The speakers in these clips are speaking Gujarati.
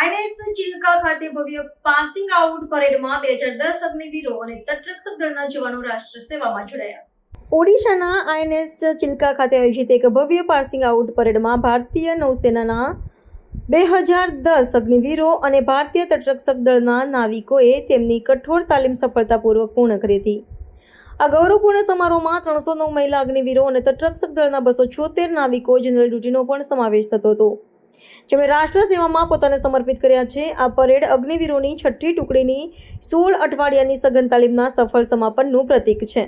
આઈએનએસ ચિલ્કા ખાતે ભવ્ય પાસિંગ આઉટ પરેડમાં 2010 અગ્નિવીરો અને તટરક્ષક દળના જવાનો રાષ્ટ્ર સેવામાં જોડાયા। ઓડિશાના આઈએનએસ ચિલ્કા ખાતે આયોજિત એક ભવ્ય પાસિંગ આઉટ પરેડમાં ભારતીય નૌસેનાના 2010 અગ્નિવીરો અને ભારતીય તટરક્ષક દળના નાવિકોએ તેમની કઠોર તાલીમ સફળતાપૂર્વક પૂર્ણ કરી હતી। આ ગૌરવપૂર્ણ સમારોહમાં 309 મહિલા અગ્નિવીરો અને તટરક્ષક દળના 276 નાવિકો જનરલ ડ્યુટીનો પણ સમાવેશ થતો હતો, જેમણે રાષ્ટ્ર સેવામાં પોતાને સમર્પિત કર્યા છે। આ પરેડ અગ્નિવીરોની 6ઠ્ઠી ટુકડીની 16 અઠવાડિયાની સઘન તાલીમના સફળ સમાપનનું પ્રતીક છે।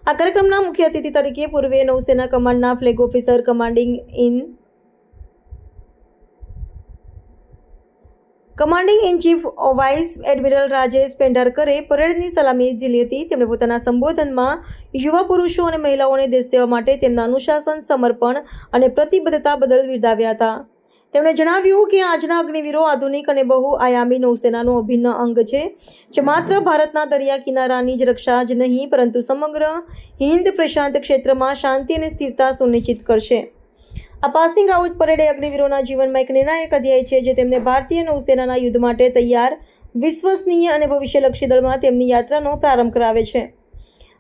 આ કાર્યક્રમના મુખ્ય અતિથિ તરીકે પૂર્વીય નૌસેના કમાન્ડના flag officer commanding in chief vice admiral Rajesh Pendharkar પરેડની સલામી ઝીલી હતી। તેમણે પોતાના સંબોધનમાં યુવા પુરુષો અને મહિલાઓને દેશ સેવા માટે તેમના અનુશાસન, સમર્પણ અને પ્રતિબદ્ધતા બદલ બિરદાવ્યા હતા। તેમણે જણાવ્યું કે આજના અગ્નિવીરો આધુનિક અને બહુઆયામી નૌસેનાનો અભિન્ન અંગ છે, જે માત્ર ભારતના દરિયા કિનારાની જ રક્ષા જ નહીં, પરંતુ સમગ્ર હિન્દ પ્રશાંત ક્ષેત્રમાં શાંતિ અને સ્થિરતા સુનિશ્ચિત કરશે। આ પાસિંગ આઉટ પરેડ અગ્નિવીરોના જીવનમાં એક નિર્ણાયક અધ્યાય છે, જે તેમને ભારતીય નૌસેનાના યુદ્ધ માટે તૈયાર, વિશ્વસનીય અને ભવિષ્યલક્ષી દળમાં તેમની યાત્રાનો પ્રારંભ કરાવે છે।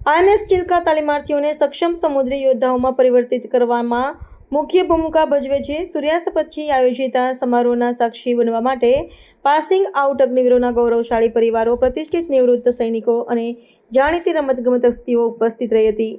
આઈએનએસ ચિલ્કા તાલીમાર્થીઓને સક્ષમ સમુદ્રી યોદ્ધાઓમાં પરિવર્તિત કરવામાં મુખ્ય ભૂમિકા ભજવે છે। સૂર્યાસ્ત પછી આયોજિત આ સમારોહના સાક્ષી બનવા માટે પાસિંગ આઉટ અગ્નિવીરોના ગૌરવશાળી પરિવારો, પ્રતિષ્ઠિત નિવૃત્ત સૈનિકો અને જાણીતી રમતગમત હસ્તીઓ ઉપસ્થિત રહી હતી।